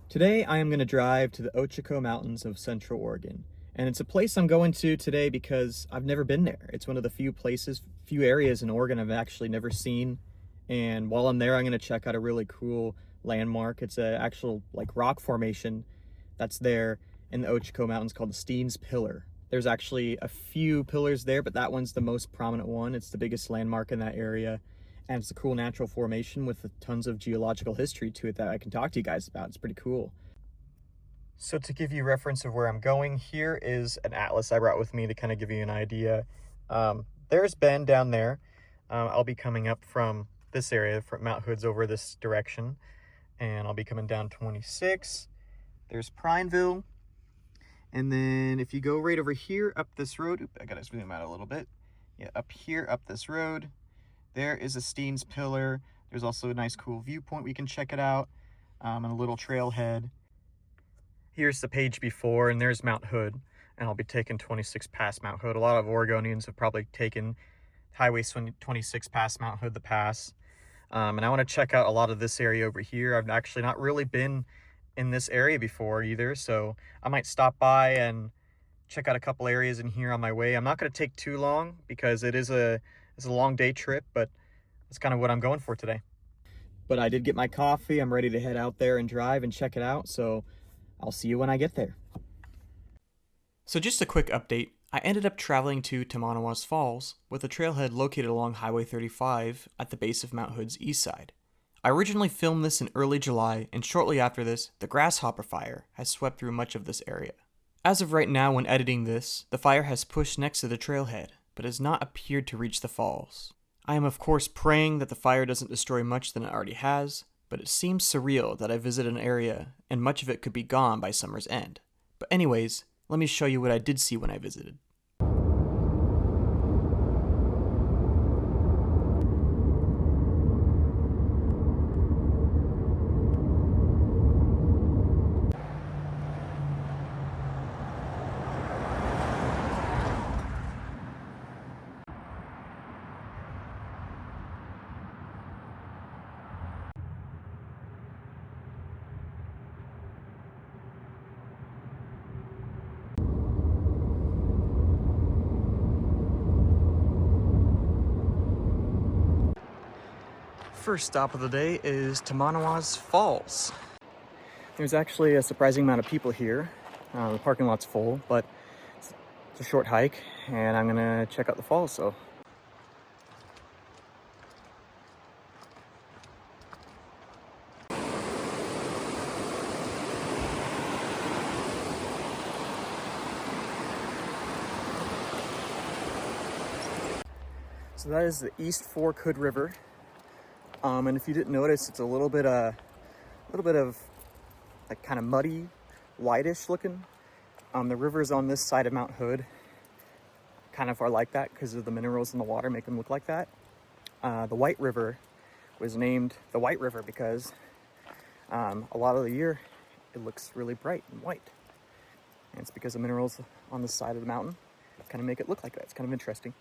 Today I am going to drive to the Ochiko Mountains of Central Oregon. And it's a place I'm going to today because I've never been there. It's one of the few areas in Oregon I've actually never seen. And while I'm there, I'm going to check out a really cool landmark. It's an actual rock formation that's there in the Ochiko Mountains called the Steins Pillar. There's actually a few pillars there, but that one's the most prominent one. It's the biggest landmark in that area. And it's a cool natural formation with tons of geological history to it that I can talk to you guys about. It's pretty cool. So to give you reference of where I'm going, here is an atlas I brought with me to kind of give you an idea. There's Bend down there. I'll be coming up from this area, from Mount Hood's over this direction. And I'll be coming down 26. There's Prineville. And then if you go right over here up this road, I gotta zoom out a little bit. Yeah, up here, up this road, there is a Steins Pillar. There's also a nice cool viewpoint. We can check it out, and a little trailhead. Here's the page before, and there's Mount Hood, and I'll be taking 26 past Mount Hood. A lot of Oregonians have probably taken Highway 26 past Mount Hood, the pass. And I want to check out a lot of this area over here. I've actually not really been in this area before either, so I might stop by and check out a couple areas in here on my way. I'm not going to take too long because it's a long day trip, but that's kind of what I'm going for today. But I did get my coffee. I'm ready to head out there and drive and check it out, so I'll see you when I get there. So just a quick update. I ended up traveling to Tamanawas Falls with a trailhead located along Highway 35 at the base of Mount Hood's east side. I originally filmed this in early July, and shortly after this, the grasshopper fire has swept through much of this area. As of right now when editing this, the fire has pushed next to the trailhead, but has not appeared to reach the falls. I am of course praying that the fire doesn't destroy much than it already has, but it seems surreal that I visited an area and much of it could be gone by summer's end. But anyways, let me show you what I did see when I visited. First stop of the day is Tamanawas Falls. There's actually a surprising amount of people here. The parking lot's full, but it's a short hike, and I'm gonna check out the falls. So that is the East Fork Hood River. And if you didn't notice, it's a little bit of like kind of muddy, whitish looking. The rivers on this side of Mount Hood kind of are like that because of the minerals in the water make them look like that. The White River was named the White River because a lot of the year it looks really bright and white. And it's because the minerals on the side of the mountain kind of make it look like that. It's kind of interesting.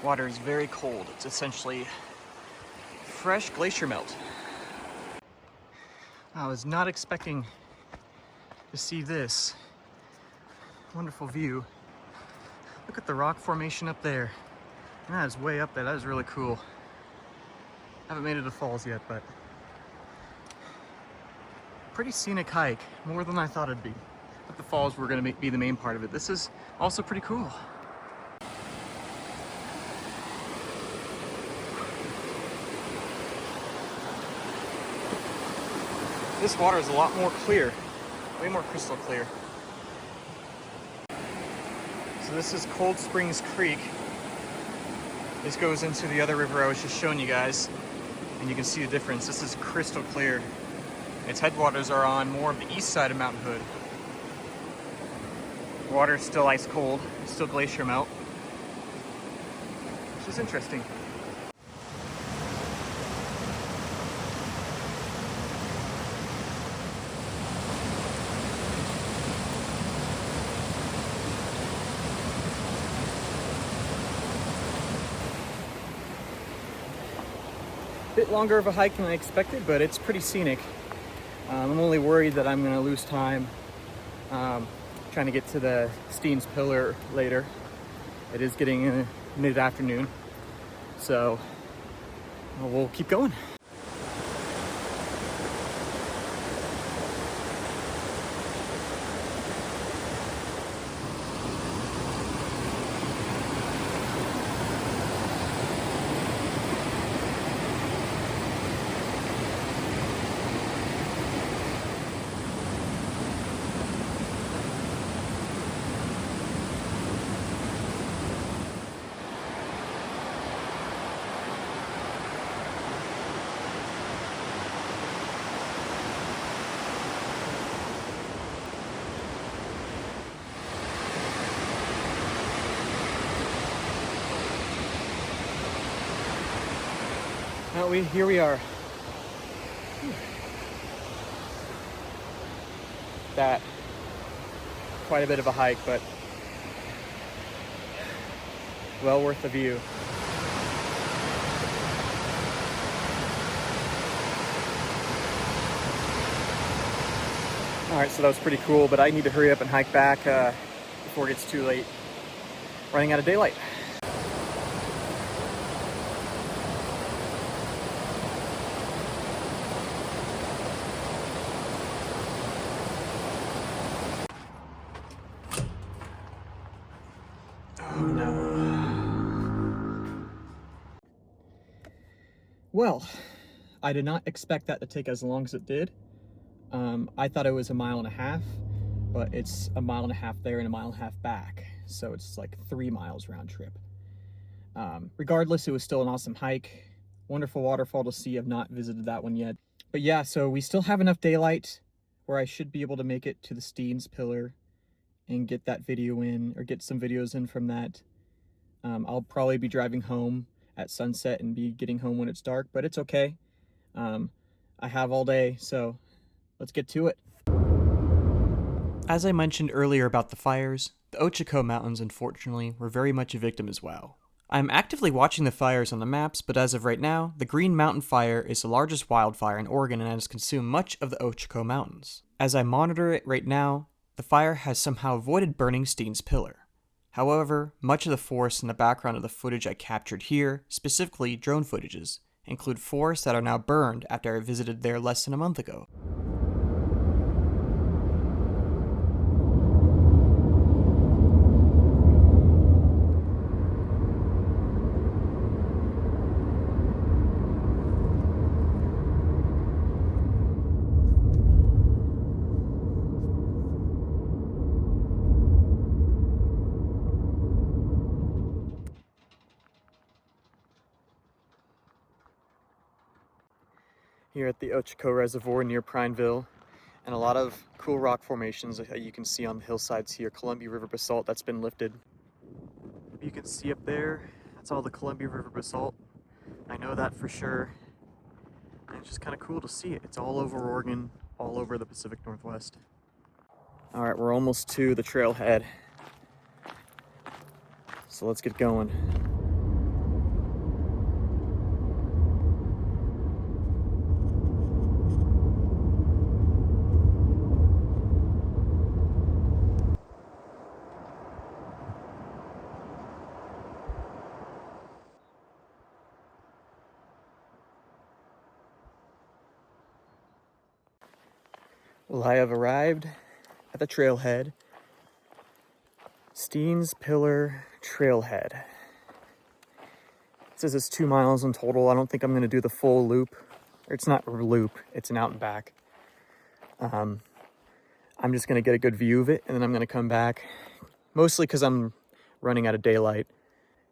Water is very cold. It's essentially fresh glacier melt. I was not expecting to see this wonderful view. Look at the rock formation up there. And that is way up there. That is really cool. I haven't made it to the falls yet, but pretty scenic hike, more than I thought it'd be. But the falls were going to be the main part of it. This is also pretty cool. This water is a lot more clear, way more crystal clear. So this is Cold Springs Creek. This goes into the other river I was just showing you guys, and you can see the difference. This is crystal clear. Its headwaters are on more of the east side of Mount Hood. Water is still ice cold, it's still glacier melt, which is interesting. Bit longer of a hike than I expected, but it's pretty scenic. I'm only worried that I'm gonna lose time trying to get to the Steins pillar later. It is getting mid-afternoon, so we'll keep going. Well, here we are. That quite a bit of a hike, but well worth the view. All right, so that was pretty cool, but I need to hurry up and hike back before it gets too late. Running out of daylight. Oh no. Well, I did not expect that to take as long as it did. I thought it was 1.5 miles, but it's 1.5 miles there and 1.5 miles back. So it's like 3 miles round trip. Regardless, it was still an awesome hike. Wonderful waterfall to see. I've not visited that one yet. But yeah, so we still have enough daylight where I should be able to make it to the Steins pillar and get that video in, or get some videos in from that. I'll probably be driving home at sunset and be getting home when it's dark, but it's okay. I have all day, so let's get to it. As I mentioned earlier about the fires, the Ochako Mountains, unfortunately, were very much a victim as well. I'm actively watching the fires on the maps, but as of right now, the Green Mountain Fire is the largest wildfire in Oregon and has consumed much of the Ochako Mountains. As I monitor it right now, the fire has somehow avoided burning Steins Pillar. However, much of the forest in the background of the footage I captured here, specifically drone footages, include forests that are now burned after I visited there less than a month ago. Here at the Ochako Reservoir near Prineville, and a lot of cool rock formations that you can see on the hillsides here. Columbia River basalt that's been lifted. You can see up there, that's all the Columbia River basalt. I know that for sure. And it's just kind of cool to see it. It's all over Oregon, all over the Pacific Northwest. All right, we're almost to the trailhead. So let's get going. Well, I have arrived at the trailhead. Steins Pillar Trailhead. It says it's 2 miles in total. I don't think I'm going to do the full loop. It's not a loop, it's an out and back. I'm just going to get a good view of it, and then I'm going to come back. Mostly because I'm running out of daylight.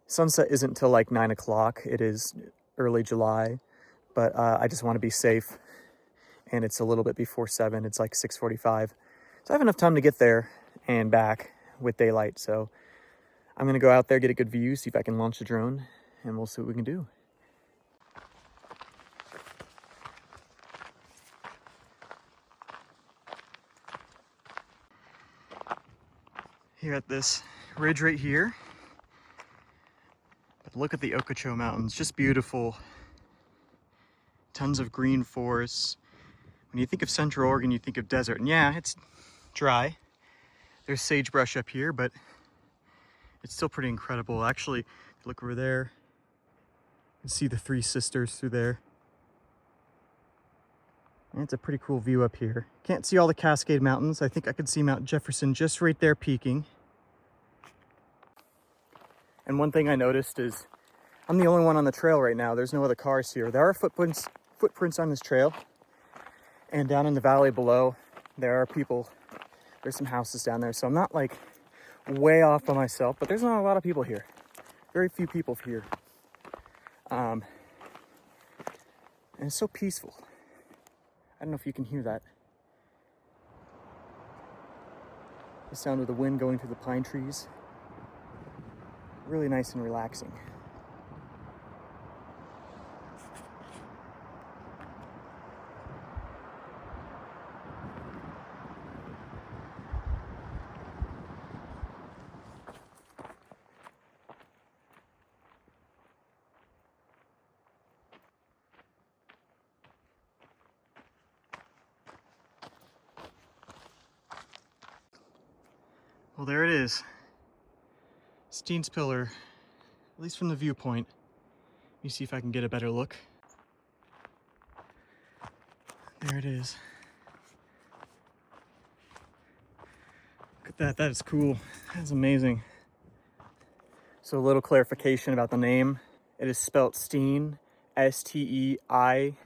Sunset isn't till like 9 o'clock. It is early July, but I just want to be safe. And it's a little bit before 7. It's like 6:45. So I have enough time to get there and back with daylight. So I'm going to go out there, get a good view, see if I can launch the drone, and we'll see what we can do. Here at this ridge right here. But look at the Ochako Mountains, just beautiful. Tons of green forests. When you think of Central Oregon, you think of desert. And yeah, it's dry. There's sagebrush up here, but it's still pretty incredible. Actually, if you look over there, you can see the Three Sisters through there. And it's a pretty cool view up here. Can't see all the Cascade Mountains. I think I could see Mount Jefferson just right there peaking. And one thing I noticed is I'm the only one on the trail right now. There's no other cars here. There are footprints on this trail. And down in the valley below, there are people. There's some houses down there. So I'm not like way off by myself, but there's not a lot of people here. Very few people here. And it's so peaceful. I don't know if you can hear that. The sound of the wind going through the pine trees. Really nice and relaxing. Well, there it is. Steins Pillar, at least from the viewpoint. Let me see if I can get a better look. There it is. Look at that, that is cool. That's amazing. So a little clarification about the name. It is spelled Stein, S-T-E-I-N,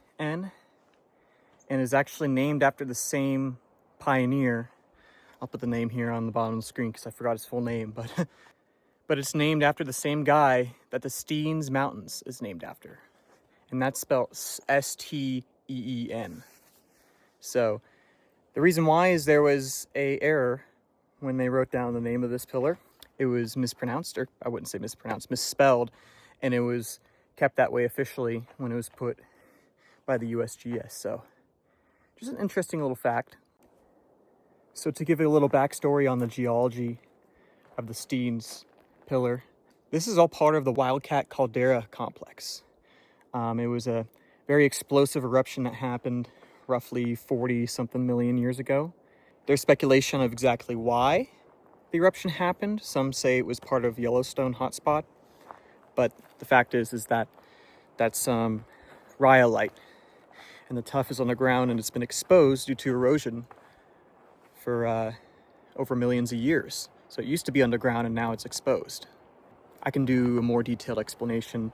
and is actually named after the same pioneer. I'll put the name here on the bottom of the screen because I forgot his full name, but it's named after the same guy that the Steins Mountains is named after. And that's spelled S-T-E-E-N. So the reason why is there was a error when they wrote down the name of this pillar. It was mispronounced, or I wouldn't say mispronounced, misspelled, and it was kept that way officially when it was put by the USGS. So just an interesting little fact. So to give you a little backstory on the geology of the Steins Pillar, this is all part of the Wildcat Caldera complex. It was a very explosive eruption that happened roughly 40-something million years ago. There's speculation of exactly why the eruption happened. Some say it was part of Yellowstone hotspot, but the fact is that that's rhyolite, and the tuff is on the ground and it's been exposed due to erosion for over millions of years. So it used to be underground and now it's exposed. I can do a more detailed explanation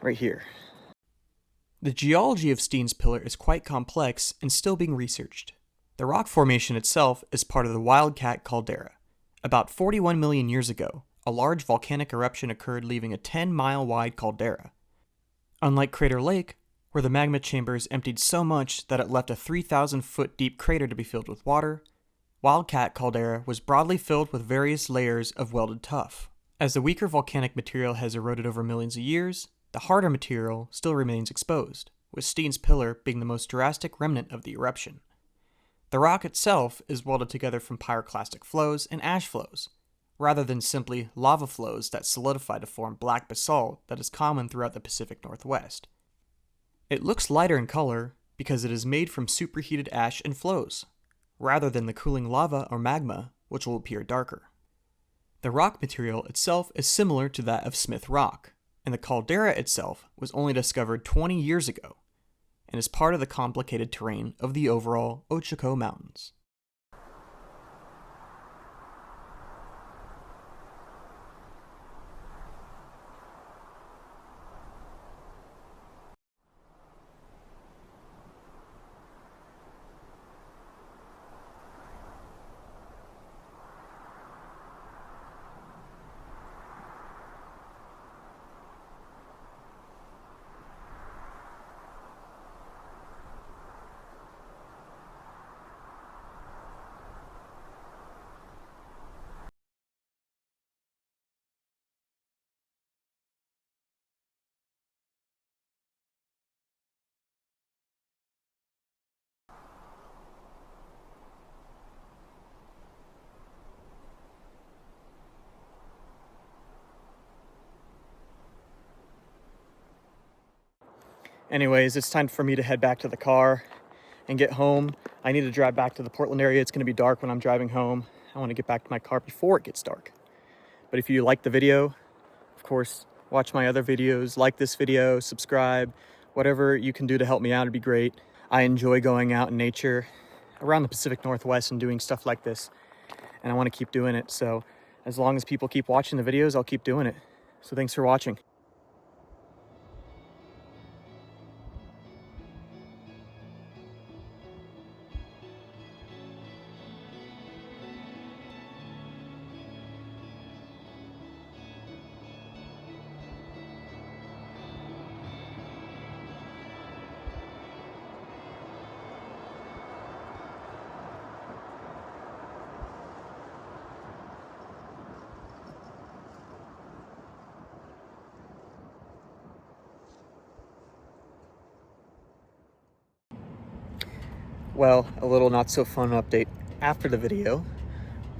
right here. The geology of Steins Pillar is quite complex and still being researched. The rock formation itself is part of the Wildcat Caldera. About 41 million years ago, a large volcanic eruption occurred, leaving a 10-mile wide caldera. Unlike Crater Lake, where the magma chambers emptied so much that it left a 3,000-foot deep crater to be filled with water, Wildcat Caldera was broadly filled with various layers of welded tuff. As the weaker volcanic material has eroded over millions of years, the harder material still remains exposed, with Steins Pillar being the most drastic remnant of the eruption. The rock itself is welded together from pyroclastic flows and ash flows, rather than simply lava flows that solidify to form black basalt that is common throughout the Pacific Northwest. It looks lighter in color because it is made from superheated ash and flows, rather than the cooling lava or magma, which will appear darker. The rock material itself is similar to that of Smith Rock, and the caldera itself was only discovered 20 years ago, and is part of the complicated terrain of the overall Ochako Mountains. Anyways, it's time for me to head back to the car and get home. I need to drive back to the Portland area. It's gonna be dark when I'm driving home. I wanna get back to my car before it gets dark. But if you like the video, of course, watch my other videos, like this video, subscribe, whatever you can do to help me out, it'd be great. I enjoy going out in nature around the Pacific Northwest and doing stuff like this, and I wanna keep doing it. So as long as people keep watching the videos, I'll keep doing it. So thanks for watching. Well, a little not so fun update after the video,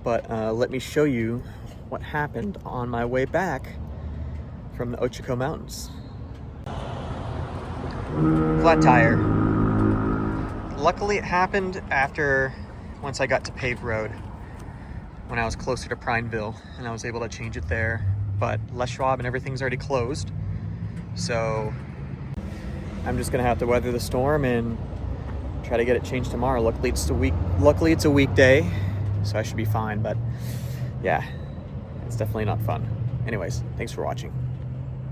but let me show you what happened on my way back from the Ochiko Mountains. Flat tire. Luckily it happened once I got to paved road, when I was closer to Prineville, and I was able to change it there. But Les Schwab and everything's already closed, so I'm just gonna have to weather the storm and try to get it changed tomorrow. Luckily it's a weekday, so I should be fine. But yeah, it's definitely not fun. Anyways, thanks for watching.